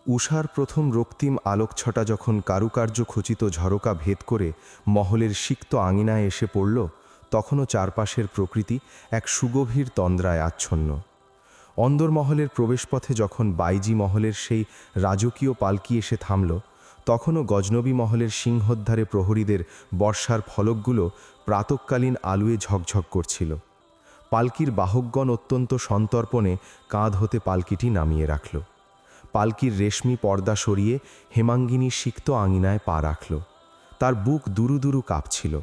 উষার প্রথম রক্তিম আলোকছটা যখন কারুকার্য খচিত ঝরকা ভেদ করে মহলের সিক্ত আঙিনায় এসে পড়ল, তখনও চারপাশের প্রকৃতি এক সুগভীর তন্দ্রায় আচ্ছন্ন। অন্দরমহলের প্রবেশপথে যখন বাইজি মহলের সেই রাজকীয় পালকি এসে থামল, তখনও গজনবী মহলের সিংহদ্বারে প্রহরীদের বর্ষার ফলকগুলো প্রাতঃকালীন আলুয়ে ঝকঝক করছিল। পালকির বাহকগণ অত্যন্ত সন্তর্পণে কাঁধ হতে পালকিটি নামিয়ে রাখল। পালকির রেশমি পর্দা সরিয়ে হেমাঙ্গিনী সিক্ত আঙিনায় পা রাখল। তার বুক দুরু দুরু কাঁপছিল।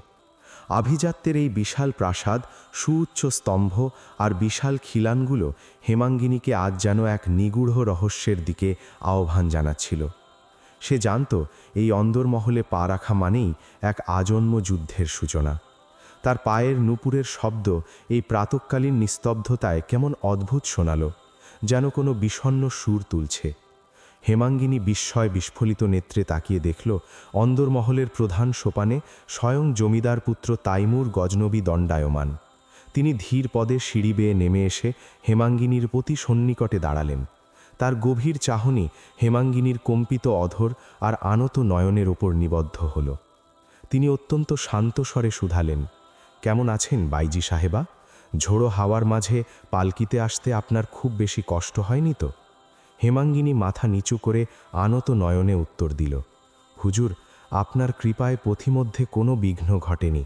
আভিজাত্যের এই বিশাল প্রাসাদ, সুউচ্চ স্তম্ভ আর বিশাল খিলানগুলো হেমাঙ্গিনীকে আজ যেন এক নিগূঢ় রহস্যের দিকে আহ্বান জানাচ্ছিল। সে জানত এই অন্দরমহলে পা রাখা মানেই এক আজন্ম যুদ্ধের সূচনা। তার পায়ের নূপুরের শব্দ এই প্রাতঃকালীন নিস্তব্ধতায় কেমন অদ্ভুত শোনাল, যেন কোনো বিষণ্ণ সুর তুলছে। হেমাঙ্গিনী বিস্ময় বিস্ফলিত নেত্রে তাকিয়ে দেখল, অন্দরমহলের প্রধান সোপানে স্বয়ং জমিদার পুত্র তাইমুর গজনবী দণ্ডায়মান। তিনি ধীর পদে সিঁড়ি বেয়ে নেমে এসে হেমাঙ্গিনীর প্রতি সন্নিকটে দাঁড়ালেন। তার গভীর চাহনি হেমাঙ্গিনীর কম্পিত অধর আর আনত নয়নের ওপর নিবদ্ধ হল। তিনি অত্যন্ত শান্ত স্বরে শুধালেন, কেমন আছেন বাইজি সাহেবা? ঝোড়ো হাওয়ার মাঝে পালকিতে আসতে আপনার খুব বেশি কষ্ট হয়নি তো? হেমাঙ্গিনী মাথা নিচু করে আনত নয়নে উত্তর দিল, হুজুর, আপনার কৃপায় পথিমধ্যে কোনো বিঘ্ন ঘটেনি।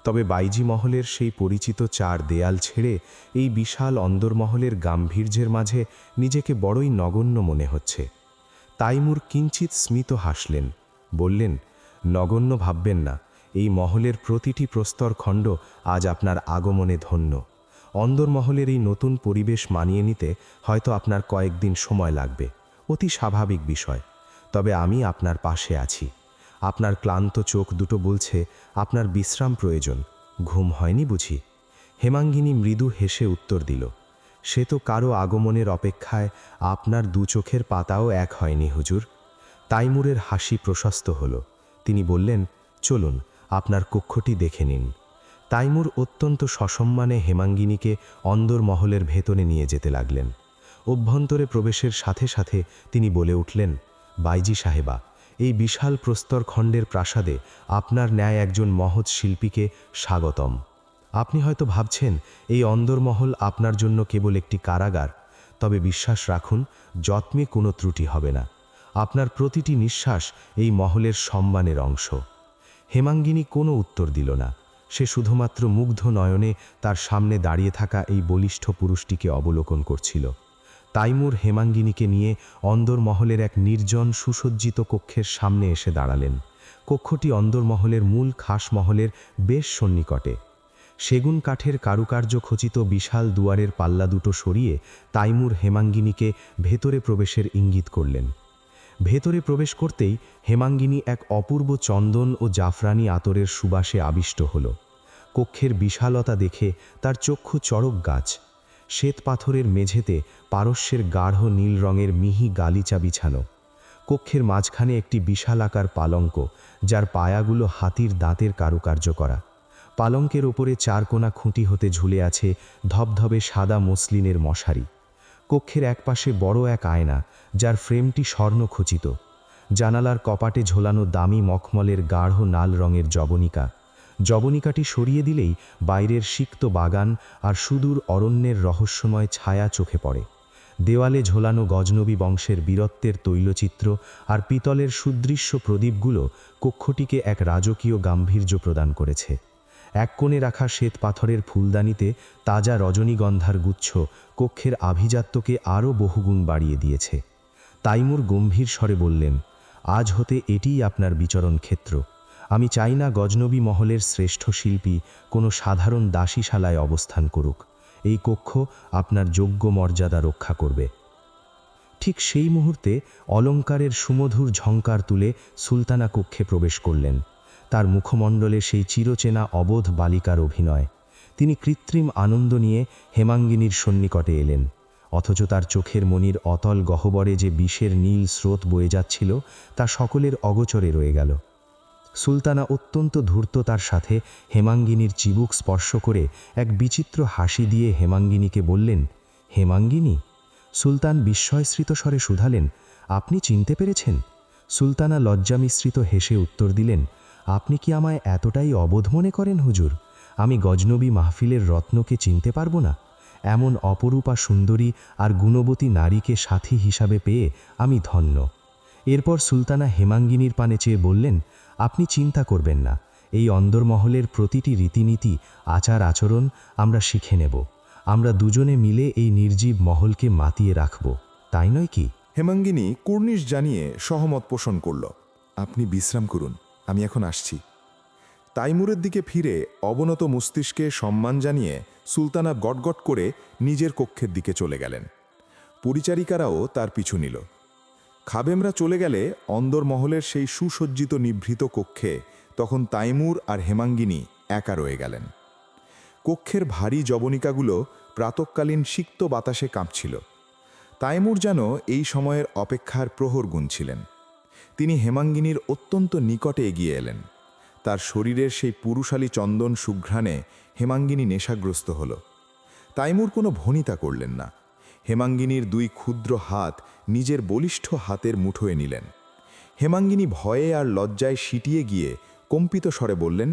তবে বাইজি মহলের সেই পরিচিত চার দেয়াল ছেড়ে এই বিশাল অন্দরমহলের গাম্ভীর্যের মাঝে নিজেকে বড়ই নগণ্য মনে হচ্ছে। তাইমুর কিঞ্চিত স্মিত হাসলেন, বললেন, নগণ্য ভাববেন না। এই মহলের প্রতিটি প্রস্তরখণ্ড আজ আপনার আগমনে ধন্য। অন্দরমহলের এই নতুন পরিবেশ মানিয়ে নিতে হয়তো আপনার কয়েকদিন সময় লাগবে, অতি স্বাভাবিক বিষয়। তবে আমি আপনার পাশে আছি। আপনার ক্লান্ত চোখ দুটো বলছে আপনার বিশ্রাম প্রয়োজন। ঘুম হয়নি বুঝি? হেমাঙ্গিনী মৃদু হেসে উত্তর দিল, সে তো কারো আগমনের অপেক্ষায় আপনার দু চোখের পাতাও এক হয়নি হুজুর। তাইমুরের হাসি প্রশস্ত হল। তিনি বললেন, চলুন, আপনার কক্ষটি দেখে নিন। তাইমুর অত্যন্ত সসম্মানে হেমাঙ্গিনীকে অন্দরমহলের ভেতরে নিয়ে যেতে লাগলেন। অভ্যন্তরে প্রবেশের সাথে সাথে তিনি বলে উঠলেন, বাইজি সাহেবা, এই বিশাল প্রস্তরখণ্ডের প্রাসাদে আপনার ন্যায় একজন মহৎ শিল্পীকে স্বাগতম। আপনি হয়তো ভাবছেন এই অন্দরমহল আপনার জন্য কেবল একটি কারাগার, তবে বিশ্বাস রাখুন, যত্মে কোনো ত্রুটি হবে না। আপনার প্রতিটি নিঃশ্বাস এই মহলের সম্মানের অংশ। হেমাঙ্গিনী কোনো উত্তর দিল না। সে শুধুমাত্র মুগ্ধ নয়নে তার সামনে দাঁড়িয়ে থাকা এই বলিষ্ঠ পুরুষটিকে অবলোকন করছিল। তাইমুর হেমাঙ্গিনীকে নিয়ে অন্দরমহলের এক নির্জন সুসজ্জিত কক্ষের সামনে এসে দাঁড়ালেন। কক্ষটি অন্দরমহলের মূল খাসমহলের বেশ সন্নিকটে। সেগুন কাঠের কারুকার্য খচিত বিশাল দুয়ারের পাল্লা দুটো সরিয়ে তাইমুর হেমাঙ্গিনীকে ভেতরে প্রবেশের ইঙ্গিত করলেন। ভেতরে প্রবেশ করতেই হেমাঙ্গিনী এক অপূর্ব চন্দন ও জাফরানি আতরের সুবাসে আবিষ্ট হল। কক্ষের বিশালতা দেখে তার চক্ষু চড়ক গাছ। শ্বেত পাথরের মেঝেতে পারস্যের গাঢ় নীল রঙের মিহি গালিচা বিছানো। কক্ষের মাঝখানে একটি বিশালাকার পালঙ্ক, যার পায়াগুলো হাতির দাঁতের কারুকার্য করা। পালঙ্কের ওপরে চারকোনা খুঁটি হতে ঝুলে আছে ধবধবে সাদা মসলিনের মশারি। কক্ষের একপাশে বড় এক আয়না, যার ফ্রেমটি স্বর্ণখচিত। জানালার কপাটে ঝোলানো দামি মখমলের গাঢ় নাল রঙের জবনিকা। জবনিকাটি সরিয়ে দিলেই বাইরের সিক্ত বাগান আর সুদূর অরণ্যের রহস্যময় ছায়া চোখে পড়ে। দেওয়ালে ঝোলানো গজনবী বংশের বীরত্বের তৈলচিত্র আর পিতলের সুদৃশ্য প্রদীপগুলো কক্ষটিকে এক রাজকীয় গাম্ভীর্য প্রদান করেছে। এক কোণে রাখা শ্বেত পাথরের ফুলদানিতে তাজা রজনীগন্ধার গুচ্ছ কক্ষের আভিজাত্যকে আরও বহুগুণ বাড়িয়ে দিয়েছে। তাইমুর গম্ভীর স্বরে বললেন, আজ হতে এটিই আপনার বিচরণ ক্ষেত্র। আমি চাই না গজনবী মহলের শ্রেষ্ঠ শিল্পী কোনো সাধারণ দাসীশালায় অবস্থান করুক। এই কক্ষ আপনার যোগ্য মর্যাদা রক্ষা করবে। ঠিক সেই মুহূর্তে অলঙ্কারের সুমধুর ঝঙ্কার তুলে সুলতানা কক্ষে প্রবেশ করলেন। তার মুখমণ্ডলে সেই চিরচেনা অবোধ বালিকার অভিনয়। তিনি কৃত্রিম আনন্দ নিয়ে হেমাঙ্গিনীর সন্নিকটে এলেন, অথচ তার চোখের মনির অতল গহ্বরে যে বিষের নীল স্রোত বয়ে যাচ্ছিল তা সকলের অগোচরে রয়ে গেল। সুলতানা অত্যন্ত ধূর্ততার সাথে হেমাঙ্গিনীর চিবুক স্পর্শ করে এক বিচিত্র হাসি দিয়ে হেমাঙ্গিনীকে বললেন, হেমাঙ্গিনী? সুলতান বিস্ময়শ্রিত স্বরে শুধালেন, আপনি চিনতে পেরেছেন? সুলতানা লজ্জা মিশ্রিত হেসে উত্তর দিলেন, আপনি কি আমায় এতটাই অবোধ মনে করেন হুজুর? আমি গজনবী মাহফিলের রত্নকে চিনতে পারবো না? এমন অপরূপা সুন্দরী আর গুণবতী নারীকে সাথী হিসাবে পেয়ে আমি ধন্য। এরপর সুলতানা হেমাঙ্গিনীর পানে চেয়ে বললেন, আপনি চিন্তা করবেন না, এই অন্দরমহলের প্রতিটি রীতিনীতি, আচার আচরণ আমরা শিখে নেব। আমরা দুজনে মিলে এই নির্জীব মহলকে মাতিয়ে রাখব, তাই নয় কি? হেমাঙ্গিনী কুর্নিশ জানিয়ে সহমত পোষণ করল। আপনি বিশ্রাম করুন, আমি এখন আসছি। তাইমুরের দিকে ফিরে অবনত মস্তিষ্কে সম্মান জানিয়ে সুলতানা গটগট করে নিজের কক্ষের দিকে চলে গেলেন। পরিচারিকারাও তার পিছু নিল। খাবেমরা চলে গেলে অন্দরমহলের সেই সুসজ্জিত নিভৃত কক্ষে তখন তাইমুর আর হেমাঙ্গিনী একা রয়ে গেলেন। কক্ষের ভারী জবনিকাগুলো প্রাতঃকালীন সিক্ত বাতাসে কাঁপছিল। তাইমুর যেন এই সময়ের অপেক্ষার প্রহর গুনছিলেন। তিনি হেমাঙ্গিনীর অত্যন্ত নিকটে এগিয়ে এলেন। তার শরীরের সেই পুরুষালী চন্দন সুঘ্রাণে হেমাঙ্গিনী নেশাগ্রস্ত হল। তাইমুর কোনো ভনিতা করলেন না। হেমাঙ্গিনীর দুই ক্ষুদ্র হাত নিজের বলিষ্ঠ হাতের মুঠোয় নিলেন। হেমাঙ্গিনী ভয়ে আর লজ্জায় সিটিয়ে গিয়ে কম্পিত স্বরে বললেন,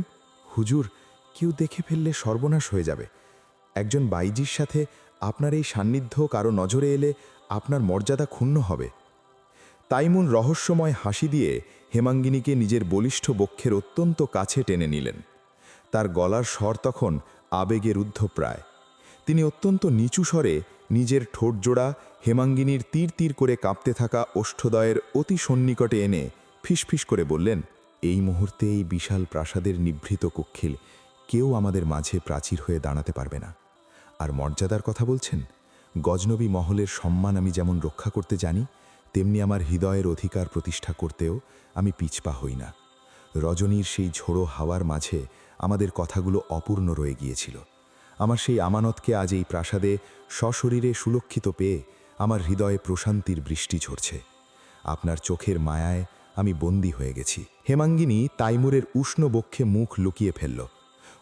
হুজুর, কেউ দেখে ফেললে সর্বনাশ হয়ে যাবে। একজন বাইজির সাথে আপনার এই সান্নিধ্য কারো নজরে এলে আপনার মর্যাদা ক্ষুণ্ণ হবে। তাইমুর রহস্যময় হাসি দিয়ে হেমাঙ্গিনীকে নিজের বলিষ্ঠ বক্ষের অত্যন্ত কাছে টেনে নিলেন। তার গলার স্বর তখন আবেগে রুদ্ধপ্রায়। তিনি অত্যন্ত নিচু স্বরে নিজের ঠোঁটজোড়া হেমাঙ্গিনীর তীর তীর করে কাঁপতে থাকা ওষ্ঠদয়ের অতি সন্নিকটে এনে ফিসফিস করে বললেন, এই মুহূর্তে এই বিশাল প্রাসাদের নিভৃত কক্ষে কেউ আমাদের মাঝে প্রাচীর হয়ে দাঁড়াতে পারবে না। আর মর্যাদার কথা বলছেন? গজনবী মহলের সম্মান আমি যেমন রক্ষা করতে জানি, তেমনি আমার হৃদয়ের অধিকার প্রতিষ্ঠা করতেও আমি পিছপা হই না। রজনীর সেই ঝোড়ো হাওয়ার মাঝে আমাদের কথাগুলো অপূর্ণ রয়ে গিয়েছিল। আমার সেই আমানতকে আজ এই প্রাসাদে সশরীরে সুলক্ষিত পেয়ে আমার হৃদয়ে প্রশান্তির বৃষ্টি ঝরছে। আপনার চোখের মায়ায় আমি বন্দী হয়ে গেছি। হেমাঙ্গিনী তাইমুরের উষ্ণ বক্ষে মুখ লুকিয়ে ফেলল।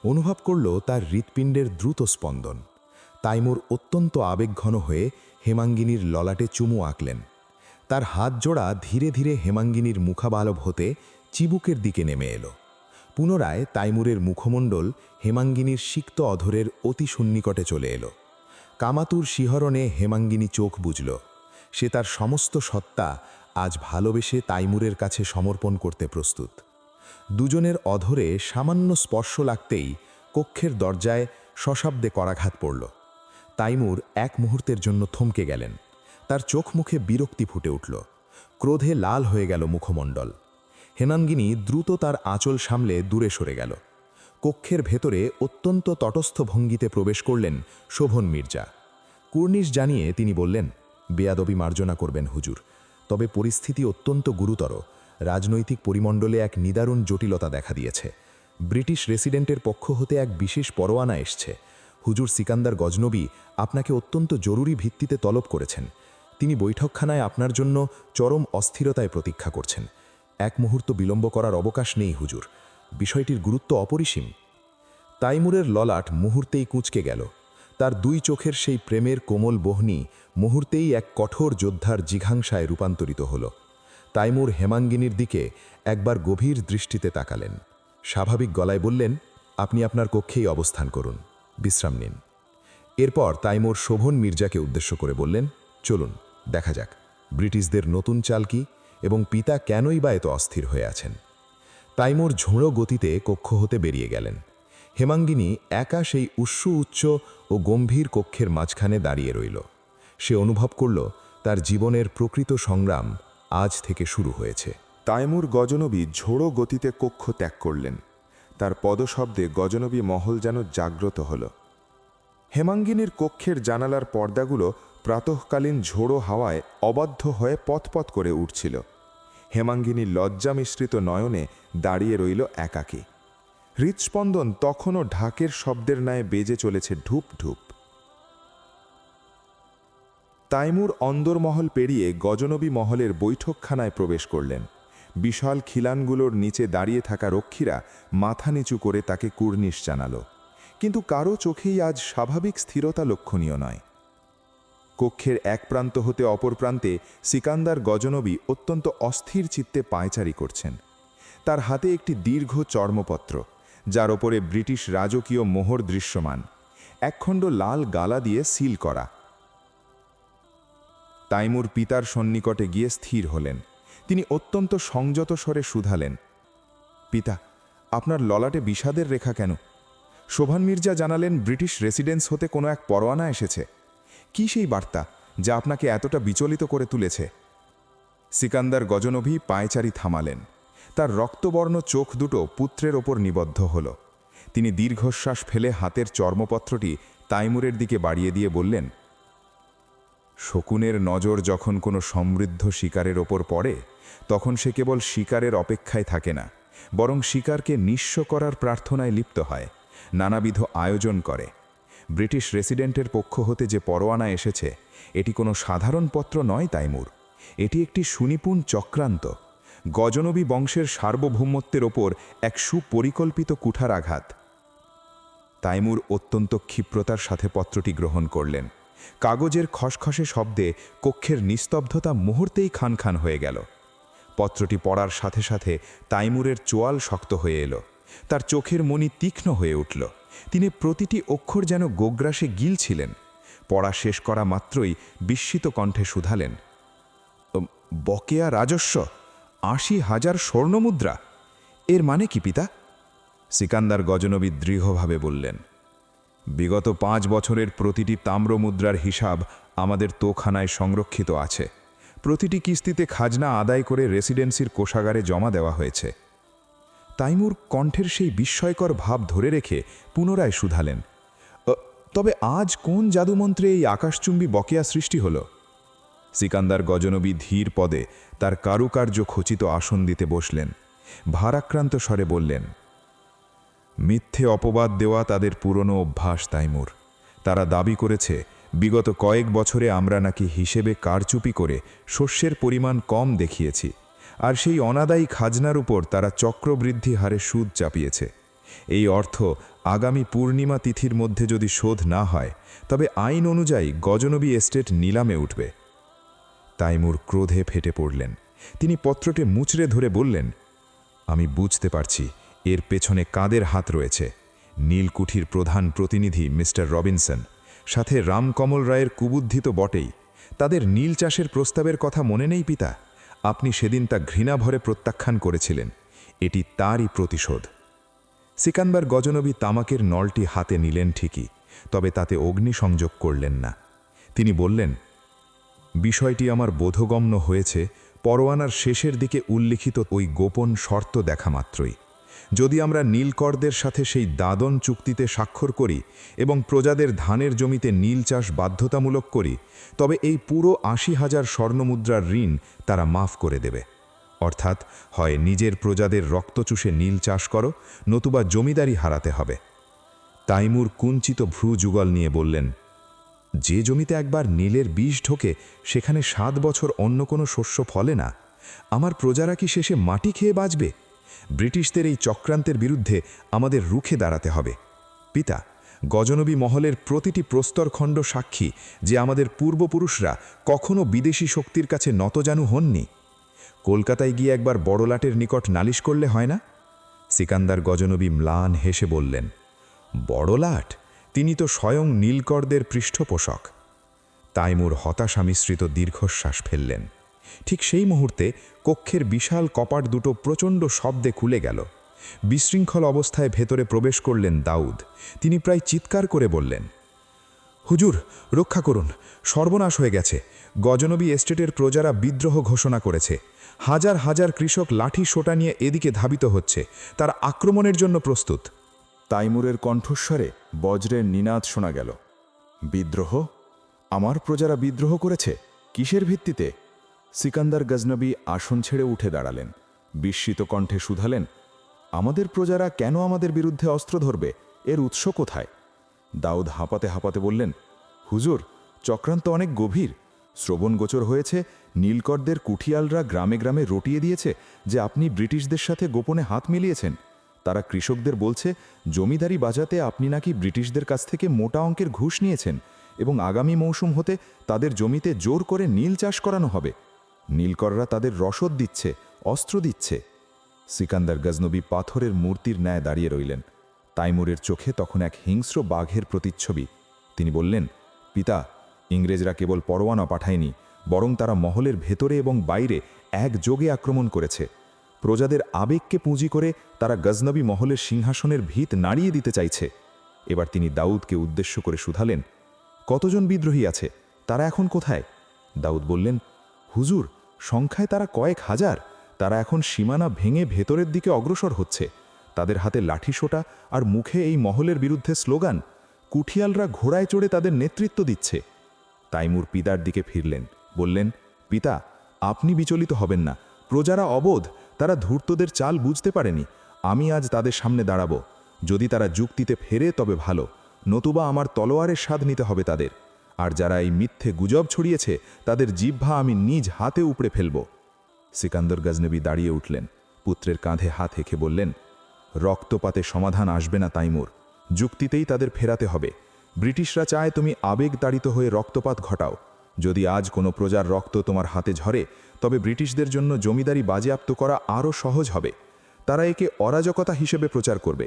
অনুভব করল তার হৃৎপিণ্ডের দ্রুত স্পন্দন। তাইমুর অত্যন্ত আবেগঘন হয়ে হেমাঙ্গিনীর ললাটে চুমু আঁকলেন। তার হাত জোড়া ধীরে ধীরে হেমাঙ্গিনীর মুখাবালব হতে চিবুকের দিকে নেমে এলো। পুনরায় তাইমুরের মুখমণ্ডল হেমাঙ্গিনীর সিক্ত অধরের অতি সন্নিকটে চলে এলো। কামাতুর শিহরণে হেমাঙ্গিনী চোখ বুজল। সে তার সমস্ত সত্তা আজ ভালোবেসে তাইমুরের কাছে সমর্পণ করতে প্রস্তুত। দুজনের অধরে সামান্য স্পর্শ লাগতেই কক্ষের দরজায় সশব্দে করাঘাত পড়ল। তাইমুর এক মুহূর্তের জন্য থমকে গেলেন। তার চোখ মুখে বিরক্তি ফুটে উঠল। ক্রোধে লাল হয়ে গেল মুখমণ্ডল। হেমাঙ্গিনী দ্রুত তার আঁচল সামলে দূরে সরে গেল। কক্ষের ভেতরে অত্যন্ত তটস্থ ভঙ্গিতে প্রবেশ করলেন শোভন মির্জা। কুর্নিশ জানিয়ে তিনি বললেন, বেয়াদবি মার্জনা করবেন হুজুর, তবে পরিস্থিতি অত্যন্ত গুরুতর। রাজনৈতিক পরিমণ্ডলে এক নিদারুণ জটিলতা দেখা দিয়েছে। ব্রিটিশ রেসিডেন্টের পক্ষ হতে এক বিশেষ পরোয়ানা এসছে। হুজুর সিকান্দার গজনবী আপনাকে অত্যন্ত জরুরি ভিত্তিতে তলব করেছেন। তিনি বৈঠকখানায় আপনার জন্য চরম অস্থিরতায় প্রতীক্ষা করছেন। এক মুহূর্ত বিলম্ব করার অবকাশ নেই হুজুর, বিষয়টির গুরুত্ব অপরিসীম। তাইমুরের ললাট মুহূর্তেই কুঁচকে গেল। তার দুই চোখের সেই প্রেমের কোমল বহনি মুহূর্তেই এক কঠোর যোদ্ধার জিঘাংসায় রূপান্তরিত হল। তাইমুর হেমাঙ্গিনীর দিকে একবার গভীর দৃষ্টিতে তাকালেন। স্বাভাবিক গলায় বললেন, আপনি আপনার কক্ষেই অবস্থান করুন, বিশ্রাম নিন। এরপর তাইমুর শোভন মির্জাকে উদ্দেশ্য করে বললেন, চলুন দেখা যাক ব্রিটিশদের নতুন চাল কি এবং পিতা কেনই বা এত অস্থির হয়ে আছেন। তাইমুর ঝোড়ো গতিতে কক্ষ হতে বেরিয়ে গেলেন। হেমাঙ্গিনী একা সেই উচ্চ ও গম্ভীর কক্ষের মাঝখানে দাঁড়িয়ে রইল। সে অনুভব করল তার জীবনের প্রকৃত সংগ্রাম আজ থেকে শুরু হয়েছে। তাইমুর গজনবী ঝোড়ো গতিতে কক্ষ ত্যাগ করলেন। তার পদশব্দে গজনবী মহল যেন জাগ্রত হল। হেমাঙ্গিনীর কক্ষের জানালার পর্দাগুলো প্রাতঃকালীন ঝোড়ো হাওয়ায় অবাধ্য হয়ে পথপথ করে উঠছিল। হেমাঙ্গিনী লজ্জা মিশ্রিত নয়নে দাঁড়িয়ে রইল একাকী। হৃৎস্পন্দন তখনও ঢাকের শব্দের ন্যায় বেজে চলেছে ঢুপ ঢুপ। তাইমুর অন্দরমহল পেরিয়ে গজনবী মহলের বৈঠকখানায় প্রবেশ করলেন। বিশাল খিলানগুলোর নিচে দাঁড়িয়ে থাকা রক্ষীরা মাথা নিচু করে তাকে কুর্নিশ জানাল, কিন্তু কারো চোখেই আজ স্বাভাবিক স্থিরতা লক্ষণীয় নয়। কক্ষের এক প্রান্ত হতে অপর প্রান্তে সিকান্দার গজনবী অত্যন্ত অস্থির চিত্তে পায়চারি করছেন। তার হাতে একটি দীর্ঘ চর্মপত্র, যার ওপরে ব্রিটিশ রাজকীয় মোহর দৃশ্যমান, একখণ্ড লাল গালা দিয়ে সিল করা। তাইমুর পিতার সন্নিকটে গিয়ে স্থির হলেন। তিনি অত্যন্ত সংযত স্বরে শুধালেন, পিতা, আপনার ললাটে বিষাদের রেখা কেন? শোভান মির্জা জানালেন ব্রিটিশ রেসিডেন্স হতে কোনো এক পরোয়ানা এসেছে। কি সেই বার্তা যা আপনাকে এতটা বিচলিত করে তুলেছে? সিকান্দার গজনবী পায়চারি থামালেন। তার রক্তবর্ণ চোখ দুটো পুত্রের ওপর নিবদ্ধ হল। তিনি দীর্ঘশ্বাস ফেলে হাতের চর্মপত্রটি তাইমুরের দিকে বাড়িয়ে দিয়ে বললেন, শকুনের নজর যখন কোনো সমৃদ্ধ শিকারের ওপর পড়ে, তখন সে কেবল শিকারের অপেক্ষায় থাকে না, বরং শিকারকে নিঃস্ব করার প্রার্থনায় লিপ্ত হয়, নানাবিধ আয়োজন করে। ব্রিটিশ রেসিডেন্টের পক্ষ হতে যে পরোয়ানা এসেছে, এটি কোনো সাধারণ পত্র নয় তাইমুর। এটি একটি সুনিপুণ চক্রান্ত, গজনবী বংশের সার্বভৌমত্বের ওপর এক সুপরিকল্পিত কুঠারাঘাত। তাইমুর অত্যন্ত ক্ষিপ্রতার সাথে পত্রটি গ্রহণ করলেন। কাগজের খসখসে শব্দে কক্ষের নিস্তব্ধতা মুহূর্তেই খান খান হয়ে গেল। পত্রটি পড়ার সাথে সাথে তাইমুরের চোয়াল শক্ত হয়ে এলো। তার চোখের মণি তীক্ষ্ণ হয়ে উঠল। তিনি প্রতিটি অক্ষর যেন গোগ্রাসে গিলছিলেন। পড়া শেষ করা মাত্রই বিস্মিত কণ্ঠে শুধালেন, বকেয়া রাজস্ব ৮০,০০০ স্বর্ণমুদ্রা, এর মানে কি পিতা? সিকান্দার গজনবী দৃঢ়ভাবে বললেন, বিগত ৫ বছরের প্রতিটি তাম্রমুদ্রার হিসাব আমাদের তোখানায় সংরক্ষিত আছে। প্রতিটি কিস্তিতে খাজনা আদায় করে রেসিডেন্সির কোষাগারে জমা দেওয়া হয়েছে। তাইমুর কণ্ঠের সেই বিস্ময়কর ভাব ধরে রেখে পুনরায় শুধালেন, তবে আজ কোন জাদুমন্ত্রে এই আকাশচুম্বী বকেয়া সৃষ্টি হল? সিকান্দার গজনবী ধীর পদে তার কারুকার্য খচিত আসন দিতে বসলেন। ভারাক্রান্ত স্বরে বললেন, মিথ্যে অপবাদ দেওয়া তাদের পুরনো অভ্যাস তাইমুর। তারা দাবি করেছে বিগত কয়েক বছরে আমরা নাকি হিসেবে কারচুপি করে শস্যের পরিমাণ কম দেখিয়েছি, আর সেই অনাদায়ী খাজনার উপর তারা চক্রবৃদ্ধি হারে সুদ চাপিয়েছে। এই অর্থ আগামী পূর্ণিমা তিথির মধ্যে যদি শোধ না হয়, তবে আইন অনুযায়ী গজনবী এস্টেট নিলামে উঠবে। তাইমুর ক্রোধে ফেটে পড়লেন। তিনি পত্রটি মুচড়ে ধরে বললেন, আমি বুঝতে পারছি এর পেছনে কাদের হাত রয়েছে। নীলকুঠির প্রধান প্রতিনিধি মিস্টার রবিনসন, সাথে রামকমল রায়ের কুবুদ্ধি তো বটেই। তাদের নীল চাষের প্রস্তাবের কথা মনে নেই পিতা? আপনি সেদিন তা ঘৃণাভরে প্রত্যাখ্যান করেছিলেন। এটি তারই প্রতিশোধ। সিকান্দার গজনবী তামাকের নলটি হাতে নিলেন ঠিকই, তবে তাতে অগ্নিসংযোগ করলেন না। তিনি বললেন, বিষয়টি আমার বোধগম্য হয়েছে পরোয়ানার শেষের দিকে উল্লিখিত ওই গোপন শর্ত দেখা মাত্রই। যদি আমরা নীলকরদের সাথে সেই দাদন চুক্তিতে স্বাক্ষর করি এবং প্রজাদের ধানের জমিতে নীল চাষ বাধ্যতামূলক করি, তবে এই পুরো ৮০,০০০ স্বর্ণমুদ্রার ঋণ তারা মাফ করে দেবে। অর্থাৎ হয় নিজের প্রজাদের রক্ত চুষে নীল চাষ করো, নতুবা জমিদারি হারাতে হবে। তাইমুর কুঞ্চিত ভ্রু যুগল নিয়ে বললেন, যে জমিতে একবার নীলের বীজ ঢোকে সেখানে ৭ বছর অন্য কোনো শস্য ফলে না। আমার প্রজারা কি শেষে মাটি খেয়ে বাঁচবে? ব্রিটিশদের এই চক্রান্তের বিরুদ্ধে আমাদের রুখে দাঁড়াতে হবে। পিতা, গজনবী মহলের প্রতিটি প্রস্তরখণ্ড সাক্ষী যে আমাদের পূর্বপুরুষরা কখনো বিদেশি শক্তির কাছে নতজানু হননি। কলকাতায় গিয়ে একবার বড়লাটের নিকট নালিশ করলে হয় না? সিকান্দার গজনবী ম্লান হেসে বললেন, বড়লাট? তিনি তো স্বয়ং নীলকরদের পৃষ্ঠপোষক। তাইমুর হতাশা মিশ্রিত দীর্ঘশ্বাস ফেললেন। ঠিক সেই মুহূর্তে কক্ষের বিশাল কপাট দুটো প্রচণ্ড শব্দে খুলে গেল। বিশৃঙ্খল অবস্থায় ভেতরে প্রবেশ করলেন দাউদ। তিনি প্রায় চিৎকার করে বললেন, হুজুর, রক্ষা করুন, সর্বনাশ হয়ে গেছে। গজনবী এস্টেটের প্রজারা বিদ্রোহ ঘোষণা করেছে। হাজার হাজার কৃষক লাঠি সোটা নিয়ে এদিকে ধাবিত হচ্ছে। তারা আক্রমণের জন্য প্রস্তুত। তাইমুরের কণ্ঠস্বরে বজ্রের নিনাদ শোনা গেল। বিদ্রোহ? আমার প্রজারা বিদ্রোহ করেছে? কিসের ভিত্তিতে? সিকান্দার গজনবী আসন ছেড়ে উঠে দাঁড়ালেন। বিস্মিত কণ্ঠে শুধালেন, আমাদের প্রজারা কেন আমাদের বিরুদ্ধে অস্ত্র ধরবে? এর উৎস কোথায়? দাউদ হাঁপাতে হাঁপাতে বললেন, হুজুর, চক্রান্ত অনেক গভীর। শ্রবণগোচর হয়েছে নীলকরদের কুঠিয়ালরা গ্রামে গ্রামে রটিয়ে দিয়েছে যে আপনি ব্রিটিশদের সাথে গোপনে হাত মিলিয়েছেন। তারা কৃষকদের বলছে জমিদারি বাজাতে আপনি নাকি ব্রিটিশদের কাছ থেকে মোটা অঙ্কের ঘুষ নিয়েছেন এবং আগামী মৌসুম হতে তাদের জমিতে জোর করে নীল চাষ করানো হবে। নীলকররা তাদের রসদ দিচ্ছে, অস্ত্র দিচ্ছে। সিকান্দার গজনবী পাথরের মূর্তির ন্যায় দাঁড়িয়ে রইলেন। তাইমুরের চোখে তখন এক হিংস্র বাঘের প্রতিচ্ছবি। তিনি বললেন, পিতা, ইংরেজরা কেবল পরোয়ানা পাঠায়নি, বরং তারা মহলের ভেতরে এবং বাইরে একযোগে আক্রমণ করেছে। প্রজাদের আবেগকে পুঁজি করে তারা গজনবী মহলের সিংহাসনের ভিত নাড়িয়ে দিতে চাইছে। এবার তিনি দাউদকে উদ্দেশ্য করে শুধালেন, কতজন বিদ্রোহী আছে? তারা এখন কোথায়? দাউদ বললেন, হুজুর, সংখ্যায় তারা কয়েক হাজার। তারা এখন সীমানা ভেঙে ভেতরের দিকে অগ্রসর হচ্ছে। তাদের হাতে লাঠিসোঁটা আর মুখে এই মহলের বিরুদ্ধে স্লোগান। কুঠিয়ালরা ঘোড়ায় চড়ে তাদের নেতৃত্ব দিচ্ছে। তাইমুর পিতার দিকে ফিরলেন, বললেন, পিতা, আপনি বিচলিত হবেন না। প্রজারা অবোধ, তারা ধূর্তদের চাল বুঝতে পারেনি। আমি আজ তাদের সামনে দাঁড়াবো। যদি তারা যুক্তিতে ফেরে তবে ভালো, নতুবা আমার তলোয়ারের স্বাদ নিতে হবে তাদের। আর যারা এই মিথ্যে গুজব ছড়িয়েছে তাদের জিহ্বা আমি নিজ হাতে উপড়ে ফেলব। সিকান্দর গজনবী দাঁড়িয়ে উঠলেন, পুত্রের কাঁধে হাত হেঁকে বললেন, রক্তপাতে সমাধান আসবে না তাইমুর, যুক্তিতেই তাদের ফেরাতে হবে। ব্রিটিশরা চায় তুমি আবেগতাড়িত হয়ে রক্তপাত ঘটাও। যদি আজ কোনো প্রজার রক্ত তোমার হাতে ঝরে, তবে ব্রিটিশদের জন্য জমিদারি বাজেয়াপ্ত করা আরও সহজ হবে। তারা একে অরাজকতা হিসেবে প্রচার করবে।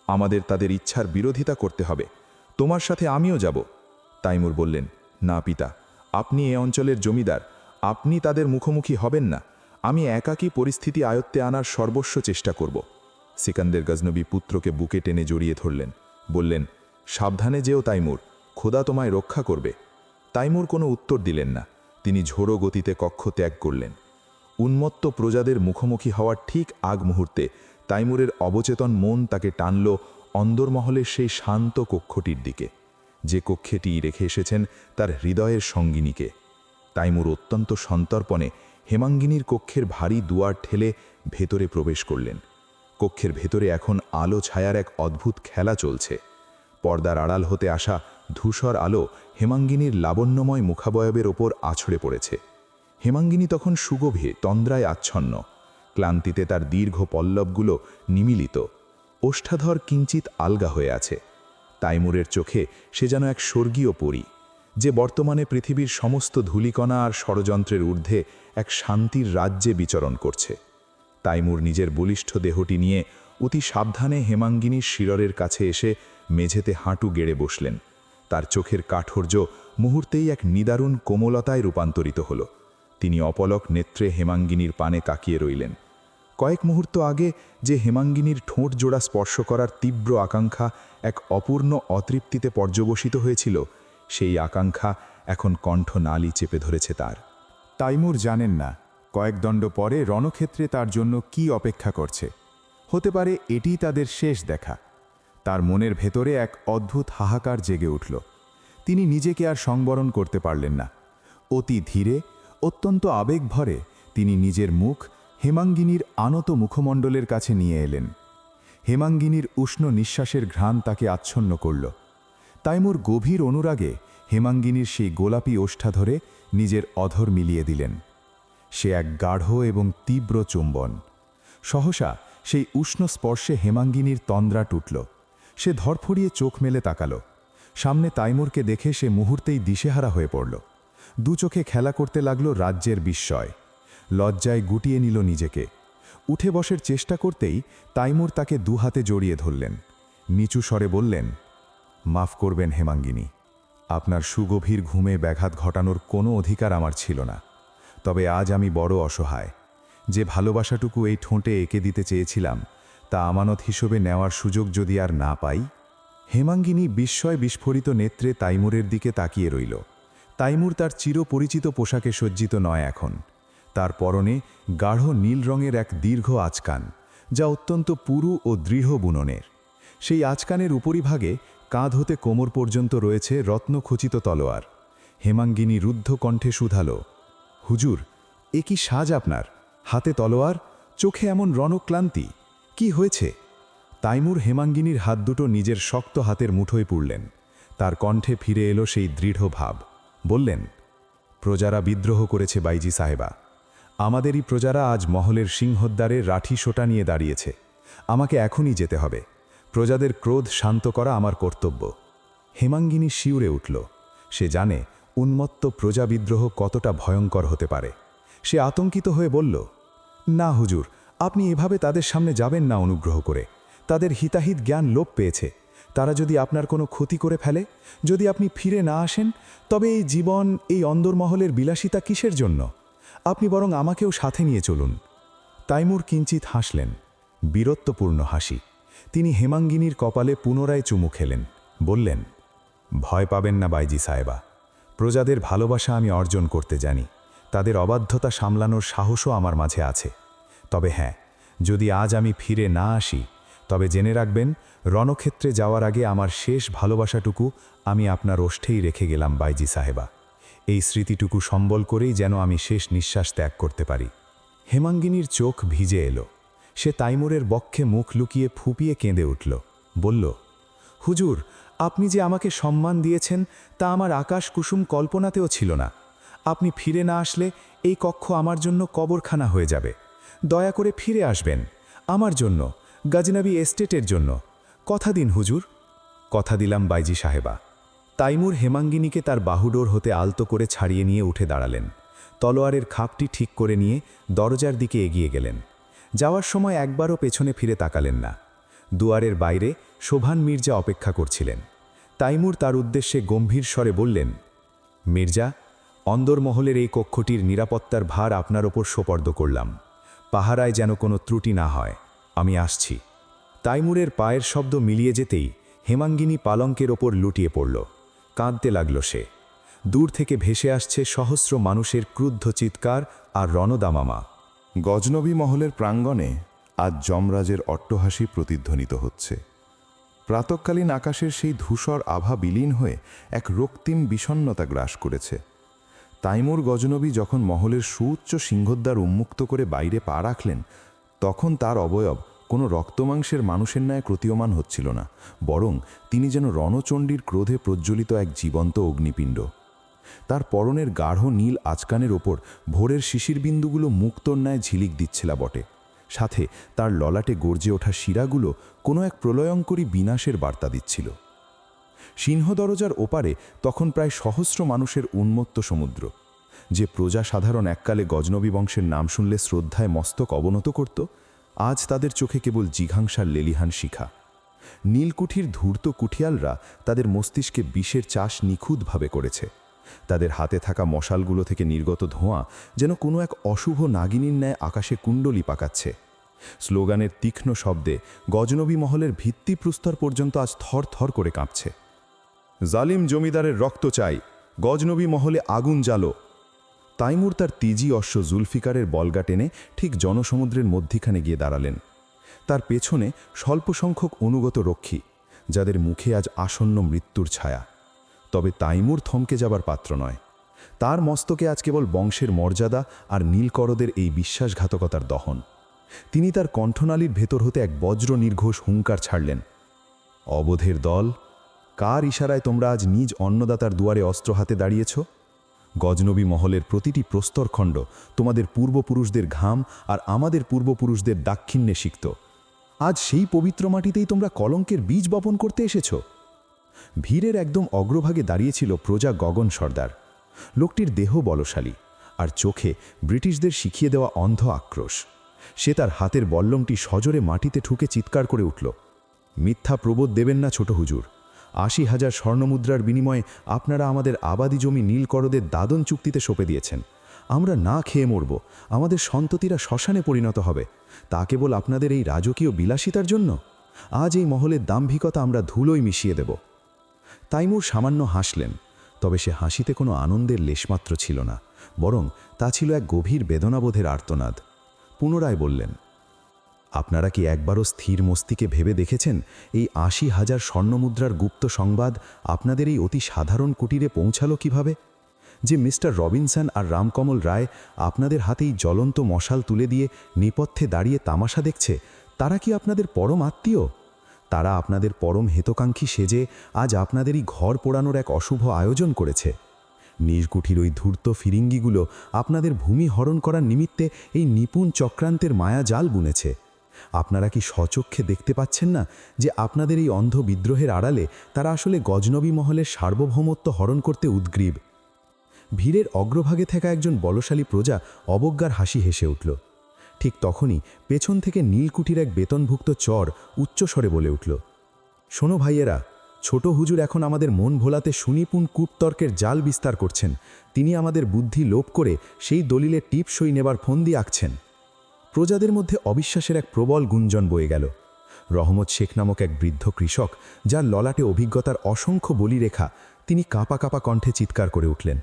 আমাদের তাদের ইচ্ছার বিরোধিতা করতে হবে। তোমার সাথে আমিও যাব। তাইমুর বললেন, না পিতা, আপনি এ অঞ্চলের জমিদার, আপনি তাদের মুখোমুখি হবেন না। আমি একাকী পরিস্থিতি আয়ত্তে আনার সর্বস্ব চেষ্টা করব। সিকান্দের গজনবী পুত্রকে বুকে টেনে জড়িয়ে ধরলেন, বললেন, সাবধানে যেও তাইমুর, খোদা তোমায় রক্ষা করবে। তাইমুর কোনো উত্তর দিলেন না। তিনি ঝোড়ো গতিতে কক্ষ ত্যাগ করলেন। উন্মত্ত প্রজাদের মুখোমুখি হওয়ার ঠিক আগ মুহূর্তে তাইমুরের অবচেতন মন তাকে টানল অন্দরমহলের সেই শান্ত কক্ষটির দিকে, যে কক্ষেটি রেখে এসেছেন তার হৃদয়ের সঙ্গিনীকে। তাইমুর অত্যন্ত সন্তর্পণে হেমাঙ্গিনীর কক্ষের ভারী দুয়ার ঠেলে ভেতরে প্রবেশ করলেন। কক্ষের ভেতরে এখন আলো ছায়ার এক অদ্ভুত খেলা চলছে। পর্দার আড়াল হতে আসা ধূসর আলো হেমাঙ্গিনীর লাবণ্যময় মুখাবয়বের ওপর আছড়ে পড়েছে। হেমাঙ্গিনী তখন সুগভীর তন্দ্রায় আচ্ছন্ন। ক্লান্তিতে তার দীর্ঘ পল্লবগুলো নিমিলিত, ওষ্ঠাধর কিঞ্চিত আলগা হয়ে আছে। তাইমুরের চোখে সে যেন এক স্বর্গীয় পরী, যে বর্তমানে পৃথিবীর সমস্ত ধূলিকণা আর ষড়যন্ত্রের ঊর্ধ্বে এক শান্তির রাজ্যে বিচরণ করছে। তাইমুর নিজের বলিষ্ঠ দেহটি নিয়ে অতি সাবধানে হেমাঙ্গিনীর শিররের কাছে এসে মেঝেতে হাঁটু গেড়ে বসলেন। তার চোখের কাঠোর্য মুহূর্তেই এক নিদারুণ কোমলতায় রূপান্তরিত হল। তিনি অপলক নেত্রে হেমাঙ্গিনীর পানে তাকিয়ে রইলেন। কয়েক মুহূর্ত আগে যে হেমাঙ্গিনীর ঠোঁট জোড়া স্পর্শ করার তীব্র আকাঙ্ক্ষা এক অপূর্ণ অতৃপ্তিতে পর্যবসিত হয়েছিল, সেই আকাঙ্ক্ষা এখন কণ্ঠ নালি চেপে ধরেছে তার। তাইমুর জানেন না কয়েক দণ্ড পরে রণক্ষেত্রে তার জন্য কি অপেক্ষা করছে। হতে পারে এটিই তাদের শেষ দেখা। তার মনের ভেতরে এক অদ্ভুত হাহাকার জেগে উঠল। তিনি নিজেকে আর সংবরণ করতে পারলেন না। অতি ধীরে, অত্যন্ত আবেগভরে তিনি নিজের মুখ হেমাঙ্গিনীর আনত মুখমণ্ডলের কাছে নিয়ে এলেন। হেমাঙ্গিনীর উষ্ণ নিঃশ্বাসের ঘ্রাণ তাকে আচ্ছন্ন করল। তাইমুর গভীর অনুরাগে হেমাঙ্গিনীর সেই গোলাপি ওষ্ঠা ধরে নিজের অধর মিলিয়ে দিলেন। সে এক গাঢ় এবং তীব্র চুম্বন। সহসা সেই উষ্ণ স্পর্শে হেমাঙ্গিনীর তন্দ্রা টুটল। সে ধরফড়িয়ে চোখ মেলে তাকাল। সামনে তাইমুরকে দেখে সে মুহূর্তেই দিশেহারা হয়ে পড়ল। দু চোখে খেলা করতে লাগল রাজ্যের বিস্ময়। লজ্জায় গুটিয়ে নিল নিজেকে। উঠে বসের চেষ্টা করতেই তাইমুর তাকে দু হাতে জড়িয়ে ধরলেন। নিচু স্বরে বললেন, মাফ করবেন হেমাঙ্গিনী, আপনার সুগভীর ঘুমে ব্যাঘাত ঘটানোর কোনো অধিকার আমার ছিল না। তবে আজ আমি বড় অসহায়। যে ভালোবাসাটুকু এই ঠোঁটে এঁকে দিতে চেয়েছিলাম, তা আমানত হিসেবে নেওয়ার সুযোগ যদি আর না পাই। হেমাঙ্গিনী বিস্ময় বিস্ফোরিত নেত্রে তাইমুরের দিকে তাকিয়ে রইল। তাইমুর তার চিরপরিচিত পোশাকে সজ্জিত নয় এখন। তার পরনে গাঢ় নীল রঙের এক দীর্ঘ আচকান, যা অত্যন্ত পুরু ও দৃঢ় বুননের। সেই আচকানের উপরিভাগে কাঁধ হতে কোমর পর্যন্ত রয়েছে রত্নখচিত তলোয়ার। হেমাঙ্গিনী রুদ্ধ কণ্ঠে শুধালো, হুজুর, এ কি সাজ আপনার? হাতে তলোয়ার, চোখে এমন রণক্লান্তি, কি হয়েছে? তাইমুর হেমাঙ্গিনীর হাত দুটো নিজের শক্ত হাতের মুঠোয় পুড়লেন। তার কণ্ঠে ফিরে এলো সেই দৃঢ় ভাব। বললেন, প্রজারা বিদ্রোহ করেছে বাইজি সাহেবা। আমাদেরই প্রজারা আজ মহলের সিংহদ্বারে রাঠি সোটা নিয়ে দাঁড়িয়েছে। আমাকে এখনই যেতে হবে। প্রজাদের ক্রোধ শান্ত করা আমার কর্তব্য। হেমাঙ্গিনী শিউরে উঠল। সে জানে উন্মত্ত প্রজাবিদ্রোহ কতটা ভয়ঙ্কর হতে পারে। সে আতঙ্কিত হয়ে বলল, না হুজুর, আপনি এভাবে তাদের সামনে যাবেন না। অনুগ্রহ করে, তাদের হিতাহিত জ্ঞান লোপ পেয়েছে। তারা যদি আপনার কোনো ক্ষতি করে ফেলে, যদি আপনি ফিরে না আসেন, তবে এই জীবন, এই অন্দরমহলের বিলাসিতা কিসের জন্য? আপনি বরং আমাকেও সাথে নিয়ে চলুন। তাইমুর কিঞ্চিত হাসলেন, বীরত্বপূর্ণ হাসি। তিনি হেমাঙ্গিনীর কপালে পুনরায় চুমু খেলেন, বললেন, ভয় পাবেন না বাইজি সাহেবা। প্রজাদের ভালোবাসা আমি অর্জন করতে জানি। তাদের অবাধ্যতা সামলানোর সাহসও আমার মাঝে আছে। তবে হ্যাঁ, যদি আজ আমি ফিরে না আসি, তবে জেনে রাখবেন, রণক্ষেত্রে যাওয়ার আগে আমার শেষ ভালোবাসাটুকু আমি আপনার ওষ্ঠেই রেখে গেলাম বাইজি সাহেবা। এই স্মৃতিটুকু সম্বল করেই যেন আমি শেষ নিঃশ্বাস ত্যাগ করতে পারি। হেমাঙ্গিনীর চোখ ভিজে এলো। সে তাইমুরের বক্ষে মুখ লুকিয়ে ফুপিয়ে কেঁদে উঠল, বলল, হুজুর, আপনি যে আমাকে সম্মান দিয়েছেন তা আমার আকাশ কুসুম কল্পনাতেও ছিল না। আপনি ফিরে না আসলে এই কক্ষ আমার জন্য কবরখানা হয়ে যাবে। দয়া করে ফিরে আসবেন, আমার জন্য, গাজনবী এস্টেটের জন্য। কথা দিন হুজুর। কথা দিলাম বাইজি সাহেবা। তাইমুর হেমাঙ্গিনীকে তার বাহুডোর হতে আলতো করে ছাড়িয়ে নিয়ে উঠে দাঁড়ালেন। তলোয়ারের খাপটি ঠিক করে নিয়ে দরজার দিকে এগিয়ে গেলেন। যাওয়ার সময় একবারও পেছনে ফিরে তাকালেন না। দুয়ারের বাইরে শোভান মির্জা অপেক্ষা করছিলেন। তাইমুর তার উদ্দেশ্যে গম্ভীর স্বরে বললেন, মির্জা, অন্দরমহলের এই কক্ষটির নিরাপত্তার ভার আপনার ওপর সোপর্দ করলাম। পাহারায় যেন কোনো ত্রুটি না হয়। আমি আসছি। তাইমুরের পায়ের শব্দ মিলিয়ে যেতেই হেমাঙ্গিনী পালঙ্কের ওপর লুটিয়ে পড়ল। কাঁদতে লাগল সে। দূর থেকে ভেসে আসছে সহস্র মানুষের ক্রুদ্ধ চিৎকার আর রণদামামা। গজনবী মহলের প্রাঙ্গণে আজ যমরাজের অট্টহাসি প্রতিধ্বনিত হচ্ছে। প্রাতঃকালীন আকাশের সেই ধূসর আভা বিলীন হয়ে এক রক্তিম বিষণ্ণতা গ্রাস করেছে। তাইমুর গজনবী যখন মহলের সুউচ্চ সিংহদ্বার উন্মুক্ত করে বাইরে পা রাখলেন, তখন তার অবয়ব কোনো রক্তমাংসের মানুষের ন্যায় প্রতীয়মান হচ্ছিল না, বরং তিনি যেন রণচণ্ডীর ক্রোধে প্রজ্বলিত এক জীবন্ত অগ্নিপিণ্ড। তার পরনের গাঢ় নীল আচকানের ওপর ভোরের শিশিরবিন্দুগুলো মুক্তোর ন্যায় ঝিলিক দিচ্ছিল বটে। সাথে তার ললাটে গর্জে ওঠা শিরাগুলো কোনো এক প্রলয়ঙ্করী বিনাশের বার্তা দিচ্ছিল। সিংহদরজার ওপারে তখন প্রায় সহস্র মানুষের উন্মত্ত সমুদ্র। যে প্রজা সাধারণ এককালে গজনবী বংশের নাম শুনলে শ্রদ্ধায় মস্তক অবনত করত, আজ তাদের চোখে কেবল জিঘাংসার লেলিহান শিখা। নীলকুঠির ধূর্ত কুঠিয়ালরা তাদের মস্তিষ্কে বিষের চাষ নিখুঁতভাবে করেছে। তাদের হাতে থাকা মশালগুলো থেকে নির্গত ধোঁয়া যেন কোনো এক অশুভ নাগিনীর ন্যায় আকাশে কুণ্ডলি পাকাচ্ছে। স্লোগানের তীক্ষ্ণ শব্দে গজনবী মহলের ভিত্তিপ্রস্তর পর্যন্ত আজ থর থর করে কাঁপছে। জালিম জমিদারের রক্ত চাই, গজনবী মহলে আগুন জ্বালো। তাইমুর তার তিজি অশ্ব জুলফিকারের বলগা টেনে ঠিক জনসমুদ্রের মধ্যিখানে গিয়ে দাঁড়ালেন। তার পেছনে স্বল্প সংখ্যক অনুগত রক্ষী, যাদের মুখে আজ আসন্ন মৃত্যুর ছায়া। তবে তাইমুর থমকে যাবার পাত্র নয়। তার মস্তকে আজ কেবল বংশের মর্যাদা আর নীলকরদের এই বিশ্বাসঘাতকতার দহন। তিনি তার কণ্ঠনালীর ভেতর হতে এক বজ্র নির্ঘোষ হুঙ্কার ছাড়লেন, অবোধের দল, কার ইশারায় তোমরা আজ নিজ অন্নদাতার দুয়ারে অস্ত্র হাতে দাঁড়িয়েছ? গজনবী মহলের প্রতিটি প্রস্তরখণ্ড তোমাদের পূর্বপুরুষদের ঘাম আর আমাদের পূর্বপুরুষদের দাক্ষিণ্যে সিক্ত। আজ সেই পবিত্র মাটিতেই তোমরা কলঙ্কের বীজ বপন করতে এসেছ। ভিড়ের একদম অগ্রভাগে দাঁড়িয়েছিল প্রজা গগন সর্দার। লোকটির দেহ বলশালী, আর চোখে ব্রিটিশদের শিখিয়ে দেওয়া অন্ধ আক্রোশ। সে তার হাতের বল্লমটি সজোরে মাটিতে ঠুকে চিৎকার করে উঠল, মিথ্যা প্রবোধ দেবেন না ছোট হুজুর। ৮০,০০০ স্বর্ণমুদ্রার বিনিময়ে আপনারা আমাদের আবাদি জমি নীলকরদের দাদন চুক্তিতে সঁপে দিয়েছেন। আমরা না খেয়ে মরব, আমাদের সন্ততিরা শ্মশানে পরিণত হবে, তা কেবল আপনাদের এই রাজকীয় বিলাসিতার জন্য। আজ এই মহলের দাম্ভিকতা আমরা ধুলোয় মিশিয়ে দেব। তাইমুর সামান্য হাসলেন, তবে সে হাসিতে কোনো আনন্দের লেশমাত্র ছিল না, বরং তা ছিল এক গভীর বেদনাবোধের আর্তনাদ। পুনরায় বললেন, আপনারা কি একবারও স্থির মস্তিকে ভেবে দেখেছেন এই ৮০,০০০ স্বর্ণমুদ্রার গুপ্ত সংবাদ আপনাদের এই অতি সাধারণ কুটিরে পৌঁছালো কিভাবে? যে মিস্টার রবিনসন আর রামকমল রায় আপনাদের হাতেই জ্বলন্ত মশাল তুলে দিয়ে নেপথ্যে দাঁড়িয়ে তামাশা দেখছে, তারা কি আপনাদের পরম আত্মীয়? তারা আপনাদের পরম হেতকাঙ্ক্ষী সেজে আজ আপনাদেরই ঘর পোড়ানোর এক অশুভ আয়োজন করেছে। নীলকুঠির ওই ধূর্ত ফিরিঙ্গিগুলো আপনাদের ভূমি হরণ করার নিমিত্তে এই নিপুণ চক্রান্তের মায়া জাল বুনেছে। আপনারা কি স্বচক্ষে দেখতে পাচ্ছেন না যে আপনাদের এই অন্ধ বিদ্রোহের আড়ালে তারা আসলে গজনবী মহলের সার্বভৌমত্ব হরণ করতে উদ্গ্রীব? ভিড়ের অগ্রভাগে থাকা একজন বলশালী প্রজা অবজ্ঞার হাসি হেসে উঠল। ঠিক তখনই পেছন থেকে নীলকুঠির এক বেতনভুক্ত চর উচ্চস্বরে বলে উঠল, শোনো ভাইয়েরা, ছোট হুজুর এখন আমাদের মন ভোলাতে সুনিপুণ কূটতর্কের জাল বিস্তার করছেন। তিনি আমাদের বুদ্ধি লোপ করে সেই দলিলে টিপসই নেবার ফন্দি আঁকছেন। প্রজাদের মধ্যে অবিশ্বাসের এক প্রবল গুঞ্জন বয়ে গেল। রহমত শেখ নামক এক বৃদ্ধ কৃষক, যার ললাটে অভিজ্ঞতার অসংখ্য বলিরেখা, তিনি কাঁপা কাঁপা কণ্ঠে চিৎকার করে উঠলেন,